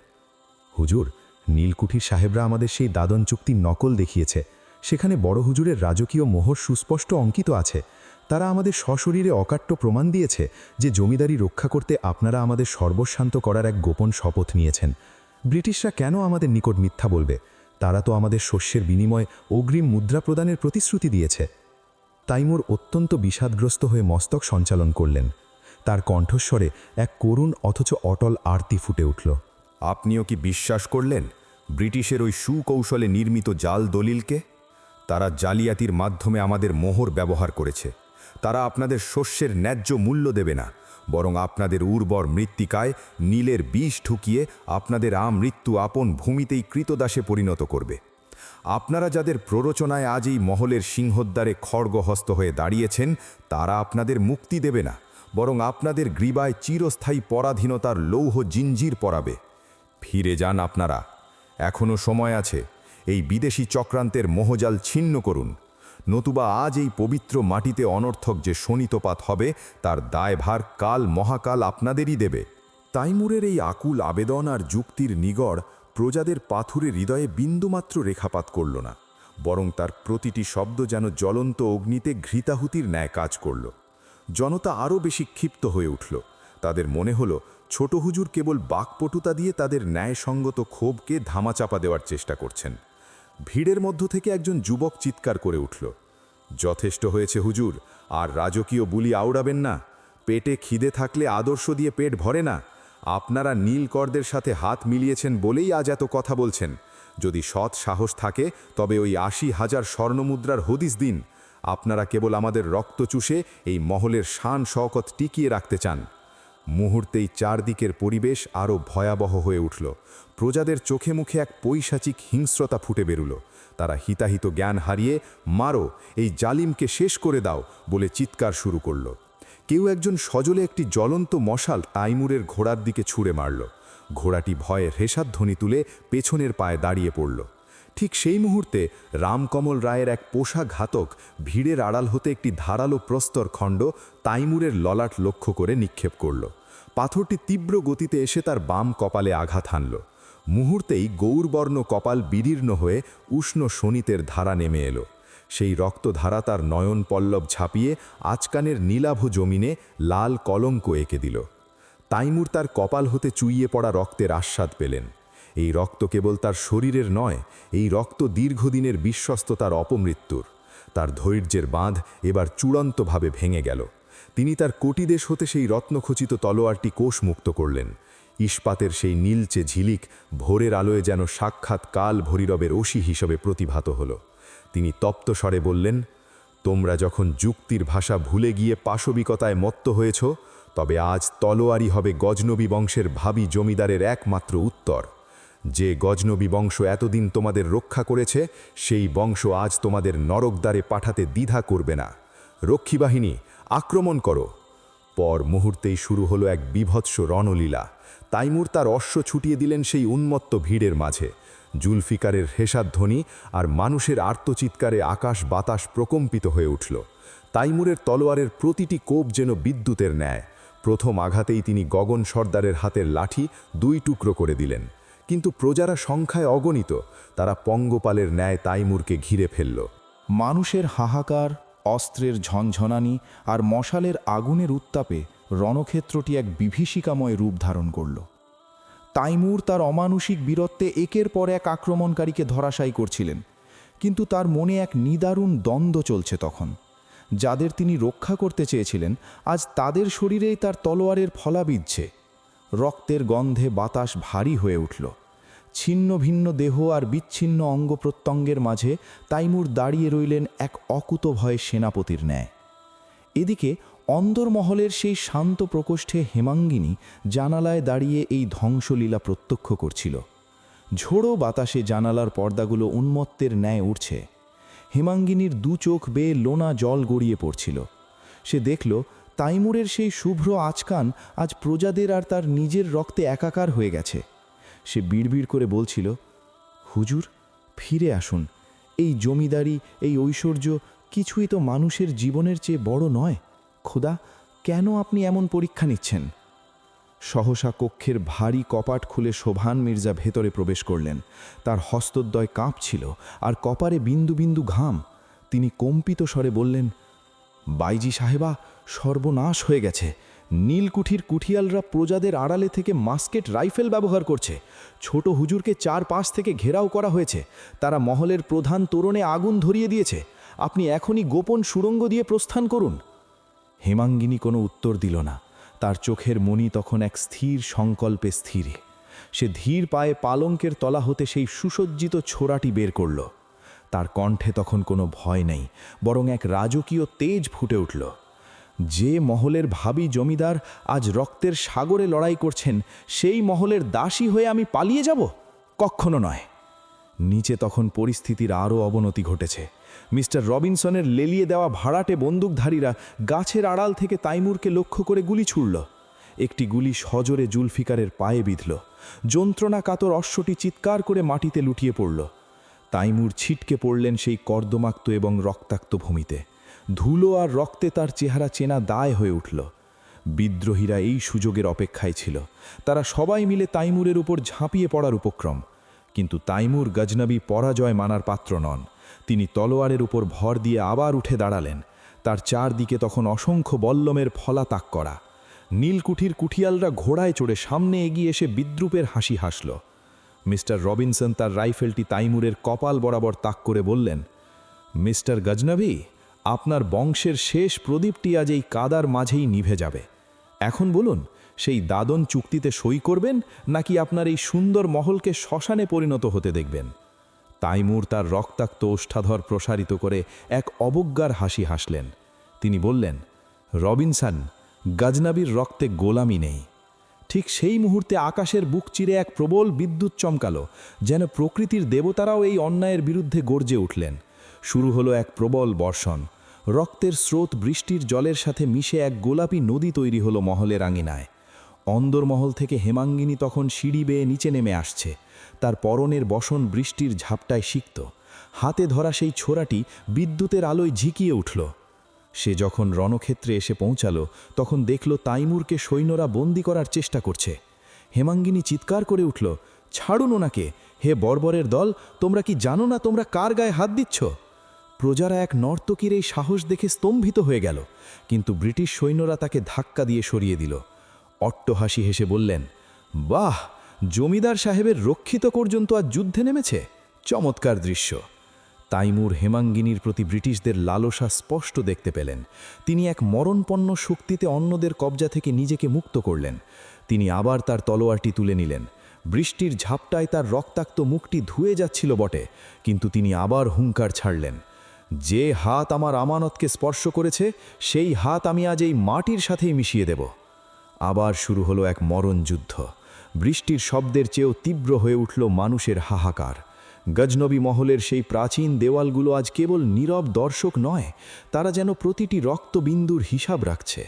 হুজুর, নীলকুঠির সাহেবরা আমাদের সেই দাদন চুক্তির নকল দেখিয়েছে। সেখানে বড় হুজুরের রাজকীয় মোহর সুস্পষ্ট অঙ্কিত আছে। তারা আমাদের সশরীরে অকাট্য প্রমাণ দিয়েছে যে জমিদারি রক্ষা করতে আপনারা আমাদের সর্বশান্ত করার এক গোপন শপথ নিয়েছেন। ব্রিটিশরা কেন আমাদের নিকট মিথ্যা বলবে? তারা তো আমাদের শস্যের বিনিময়ে অগ্রিম মুদ্রা প্রদানের প্রতিশ্রুতি দিয়েছে। তাইমুর অত্যন্ত বিষাদগ্রস্ত হয়ে মস্তক সঞ্চালন করলেন। তার কণ্ঠস্বরে এক করুণ অথচ অটল আরতি ফুটে উঠল। আপনিও কি বিশ্বাস করলেন ব্রিটিশের ওই সুকৌশলে নির্মিত জাল দলিলকে? তারা জালিয়াতির মাধ্যমে আমাদের মোহর ব্যবহার করেছে। তারা আপনাদের শস্যের ন্যায্য মূল্য দেবে না, বরং আপনাদের উর্বর মৃত্তিকায় নীলের বিষ ঠুকিয়ে আপনাদের আমৃত্যু আপন ভূমিতেই কৃতদাসে পরিণত করবে। আপনারা যাদের প্ররোচনায় আজ এই মহলের সিংহদ্বারে খড়গহস্ত হয়ে দাঁড়িয়েছেন, তারা আপনাদের মুক্তি দেবে না, বরং আপনাদের গ্রীবায় চিরস্থায়ী পরাধীনতার লৌহ জিঞ্জির পরাবে। ফিরে যান আপনারা, এখনও সময় আছে। এই বিদেশি চক্রান্তের মোহজাল ছিন্ন করুন, নতুবা আজ এই পবিত্র মাটিতে অনর্থক যে শোণিতপাত হবে তার দায়ভার কাল মহাকাল আপনাদেরই দেবে। তাইমুরের এই আকুল আবেদন আর যুক্তির নিগড় প্রজাদের পাথুরে হৃদয়ে বিন্দুমাত্র রেখাপাত করল না, বরং তার প্রতিটি শব্দ যেন জ্বলন্ত অগ্নিতে ঘৃতাহুতির ন্যায় কাজ করল। জনতা আরও বেশি ক্ষিপ্ত হয়ে উঠল। তাদের মনে হলো ছোট হুজুর কেবল বাকপটুতা দিয়ে তাদের ন্যায়সঙ্গত ক্ষোভকে ধামাচাপা দেওয়ার চেষ্টা করছেন। ভিড়ের মধ্য থেকে একজন যুবক চিৎকার করে উঠল, যথেষ্ট হয়েছে হুজুর, আর রাজকীয় বুলি আওড়াবেন না। পেটে খিদে থাকলে আদর্শ দিয়ে পেট ভরে না। আপনারা নীলকরদের সাথে হাত মিলিয়েছেন বলেই আজ এত কথা বলছেন। যদি সৎ সাহস থাকে তবে ওই ৮০,০০০ স্বর্ণমুদ্রার হদিস দিন। আপনারা কেবল আমাদের রক্ত চুষে এই মহলের শান শওকত টিকিয়ে রাখতে চান। মুহূর্তেই চারদিকের পরিবেশ আরও ভয়াবহ হয়ে উঠল। প্রজাদের চোখে মুখে এক পৈশাচিক হিংস্রতা ফুটে বেরুল। তারা হিতাহিত জ্ঞান হারিয়ে মারো, এই জালিমকে শেষ করে দাও বলে চিৎকার শুরু করল। কেউ একজন সজলে একটি জ্বলন্ত মশাল তাইমুরের ঘোড়ার দিকে ছুঁড়ে মারল। ঘোড়াটি ভয়ে রেশাধ্বনি তুলে পেছনের পায়ে দাঁড়িয়ে পড়ল। ঠিক সেই মুহূর্তে রামকমল রায়ের এক পোষা ঘাতক ভিড়ের আড়াল হতে একটি ধারালো প্রস্তর খণ্ড তাইমুরের ললাট লক্ষ্য করে নিক্ষেপ করল। পাথরটি তীব্র গতিতে এসে তার বাম কপালে আঘাত হানল। মুহূর্তেই গৌরবর্ণ কপাল বিদীর্ণ হয়ে উষ্ণ শোণিতের ধারা নেমে এলো। সেই রক্তধারা তার নয়ন পল্লব ঝাঁপিয়ে আচকানের নীলাভ জমিনে লাল কলঙ্ক এঁকে দিল। তাইমুর তার কপাল হতে চুইয়ে পড়া রক্তের আস্বাদ পেলেন। এই রক্ত কেবল তার শরীরের নয়, এই রক্ত দীর্ঘদিনের বিশ্বস্ততার অপমৃত্যুর। তার ধৈর্যের বাঁধ এবার চূড়ান্তভাবে ভেঙে গেল। তিনি তার কোটিদেশ হতে সেই রত্নখচিত তলোয়ারটি কোষমুক্ত করলেন। ইস্পাতের সেই নীলচে ঝিলিক ভোরের আলোয় যেন সাক্ষাৎ কাল ভৈরবের অসি হিসেবে প্রতিভাত হল। তিনি তপ্ত স্বরে বললেন, তোমরা যখন যুক্তির ভাষা ভুলে গিয়ে পাশবিকতায় মত্ত হয়েছ, তবে আজ তলোয়ারই হবে গজনবী বংশের ভাবী জমিদারের একমাত্র উত্তর। যে গজনবী বংশ এতদিন তোমাদের রক্ষা করেছে, সেই বংশ আজ তোমাদের নরকদ্বারে পাঠাতে দ্বিধা করবে না। রক্ষী বাহিনী, আক্রমণ করো। পর মুহূর্তেই শুরু হলো এক বীভৎস রণলীলা। তাইমুর তার অশ্ব ছুটিয়ে দিলেন সেই উন্মত্ত ভিড়ের মাঝে। জুলফিকারের হেসাধ্বনি আর মানুষের আর্তচিৎকারে আকাশ বাতাস প্রকম্পিত হয়ে উঠল। তাইমুরের তলোয়ারের প্রতিটি কোপ যেন বিদ্যুতের ন্যায়। প্রথম আঘাতেই তিনি গগন সর্দারের হাতের লাঠি 2 টুকরো করে দিলেন। কিন্তু প্রজারা সংখ্যায় অগণিত। তারা পঙ্গপালের ন্যায় তাইমুরকে ঘিরে ফেলল। মানুষের হাহাকার, অস্ত্রের ঝনঝনানি আর মশালের আগুনের উত্তাপে রণক্ষেত্রটি এক বিভীষিকাময় রূপ ধারণ করল। তাইমুর তার অমানুষিক বীরত্বে একের পর এক আক্রমণকারীকে ধরাশায়ী করছিলেন, কিন্তু তার মনে এক নিদারুণ দ্বন্দ্ব চলছে তখন। যাদের তিনি রক্ষা করতে চেয়েছিলেন, আজ তাদের শরীরেই তার তলোয়ারের ফলা বিঁধছে। রক্তের গন্ধে বাতাস ভারী হয়ে উঠল। ছিন্ন ভিন্ন দেহ আর বিচ্ছিন্ন অঙ্গ প্রত্যঙ্গের মাঝে তাইমুর দাঁড়িয়ে রইলেন এক অকুতভয় সেনাপতির ন্যায়। এদিকে অন্দরমহলের সেই শান্ত প্রকোষ্ঠে হেমাঙ্গিনী জানালায় দাঁড়িয়ে এই ধ্বংসলীলা প্রত্যক্ষ করছিল। ঝোড়ো বাতাসে জানালার পর্দাগুলো উন্মত্তের ন্যায় উঠছে। হেমাঙ্গিনীর দু চোখ বেয়ে লোনা জল গড়িয়ে পড়ছিল। সে দেখল তাইমুরের সেই শুভ্র আচকান আজ প্রজাদের আর তার নিজের রক্তে একাকার হয়ে গেছে। সে বিড়বিড় করে বলছিল, হুজুর, ফিরে আসুন। এই জমিদারি, এই ঐশ্বর্য কিছুই তো মানুষের জীবনের চেয়ে বড় নয়। খোদা, কেন আপনি এমন পরীক্ষা নিচ্ছেন? সহসা কক্ষের ভারী কপাট খুলে শোভান মির্জা ভেতরে প্রবেশ করলেন। তার হস্তদ্বয় কাঁপছিল আর কপারে বিন্দু বিন্দু ঘাম। তিনি কম্পিত স্বরে বললেন, বাইজি সাহেবা, সর্বনাশ হয়ে গেছে। নীলকুঠির কুঠিয়ালরা প্রজাদের আড়ালে থেকে মাস্কেট রাইফেল ব্যবহার করছে। ছোট হুজুরকে চারপাশ থেকে ঘেরাও করা হয়েছে। তারা মহলের প্রধান তোরণে আগুন ধরিয়ে দিয়েছে। আপনি এখনই গোপন সুড়ঙ্গ দিয়ে প্রস্থান করুন। হেমাঙ্গিনী কোনো উত্তর দিল না। তার চোখের মণি তখন এক স্থির সংকল্পে স্থিরে। সে ধীর পায়ে পালঙ্কের তলা হতে সেই সুসজ্জিত ছোরাটি বের করল। তার কণ্ঠে তখন কোনো ভয় নেই, বরং এক রাজকীয় তেজ ফুটে উঠল। যে মহলের ভাবী জমিদার আজ রক্তের সাগরে লড়াই করছেন, সেই মহলের দাসী হয়ে আমি পালিয়ে যাব? কখনো নয়। নিচে তখন পরিস্থিতির আরও অবনতি ঘটেছে। মিস্টার রবিনসনের লেলিয়ে দেওয়া ভাড়াটে বন্দুকধারীরা গাছের আড়াল থেকে তাইমুরকে লক্ষ্য করে গুলি ছুড়ল। একটি গুলি সজোরে জুলফিকারের পায়ে বিঁধল। যন্ত্রণা কাতর অশ্বটি চিৎকার করে মাটিতে লুটিয়ে পড়ল। তাইমুর ছিটকে পড়লেন সেই কর্দমাক্ত এবং রক্তাক্ত ভূমিতে। ধুলো আর রক্তে তার চেহারা চেনা দায় হয়ে উঠল। বিদ্রোহীরা এই সুযোগের অপেক্ষায় ছিল। তারা সবাই মিলে তাইমুরের উপর ঝাঁপিয়ে পড়ার উপক্রম। কিন্তু তাইমুর গজনবী পরাজয় মানার পাত্র নন। তিনি তলোয়ারের উপর ভর দিয়ে আবার উঠে দাঁড়ালেন। তার চারদিকে তখন অসংখ্য বল্লমের ফলা তাক করা। নীলকুঠির কুঠিয়ালরা ঘোড়ায় চড়ে সামনে এগিয়ে এসে বিদ্রুপের হাসি হাসল। মিস্টার রবিনসন তার রাইফেলটি তাইমুরের কপাল বরাবর তাক করে বললেন, মিস্টার গজনবী, আপনার বংশের শেষ প্রদীপটি আজ এই কাদার মাঝেই নিভে যাবে। এখন বলুন, সেই দাদন চুক্তিতে সই করবেন, নাকি আপনার এই সুন্দর মহলকে শ্মশানে পরিণত হতে দেখবেন? তাইমুর তার রক্তাক্ত ওষ্ঠাধর প্রসারিত করে এক অবজ্ঞার হাসি হাসলেন। তিনি বললেন, রবিনসন, গজনবীর রক্তে গোলামি নেই। ঠিক সেই মুহূর্তে আকাশের বুক চিরে এক প্রবল বিদ্যুৎ চমকালো, যেন প্রকৃতির দেবতারাও এই অন্যায়ের বিরুদ্ধে গর্জে উঠলেন। শুরু হলো এক প্রবল বর্ষণ। রক্তের স্রোত বৃষ্টির জলের সাথে মিশে এক গোলাপি নদী তৈরি হলো মহলের আঙিনায়। অন্দরমহল থেকে হেমাঙ্গিনী তখন সিঁড়ি বেয়ে নিচে নেমে আসছে। তার পরনের বসন বৃষ্টির ঝাপটায় সিক্ত। হাতে ধরা সেই ছোরাটি বিদ্যুতের আলোয় ঝিকিয়ে উঠল। সে যখন রণক্ষেত্রে এসে পৌঁছালো, তখন দেখল তাইমুরকে সৈন্যরা বন্দি করার চেষ্টা করছে। হেমাঙ্গিনী চিৎকার করে উঠল, ছাড়ুন ওনাকে! হে বর্বরের দল, তোমরা কি জানো না তোমরা কার গায়ে হাত দিচ্ছ? প্রজারা এক নর্তকীর এই সাহস দেখে স্তম্ভিত হয়ে গেল, কিন্তু ব্রিটিশ সৈন্যরা তাকে ধাক্কা দিয়ে সরিয়ে দিল। অট্টহাসি হেসে বললেন, বাহ, জমিদার সাহেবের রক্ষিত পর্যন্ত আজ যুদ্ধে নেমেছে। চমৎকার দৃশ্য। তাইমুর হেমাঙ্গিনীর প্রতি ব্রিটিশদের লালসা স্পষ্ট দেখতে পেলেন। তিনি এক মরণপন্ন শক্তিতে অন্যদের কবজা থেকে নিজেকে মুক্ত করলেন। তিনি আবার তার তলোয়ারটি তুলে নিলেন। বৃষ্টির ঝাপটায় তার রক্তাক্ত মুখটি ধুয়ে যাচ্ছিল বটে, কিন্তু তিনি আবার হুঙ্কার ছাড়লেন, যে হাত আমার আমানতকে স্পর্শ করেছে, সেই হাত আমি আজ এই মাটির সাথেই মিশিয়ে দেব। আবার শুরু হলো এক মরণযুদ্ধ। বৃষ্টির শব্দের চেয়েও তীব্র হয়ে উঠল মানুষের হাহাকার। গজনবী মহলের সেই প্রাচীন দেওয়ালগুলো আজ কেবল নীরব দর্শক নয়, তারা যেন প্রতিটি রক্তবিন্দুর হিসাব রাখছে।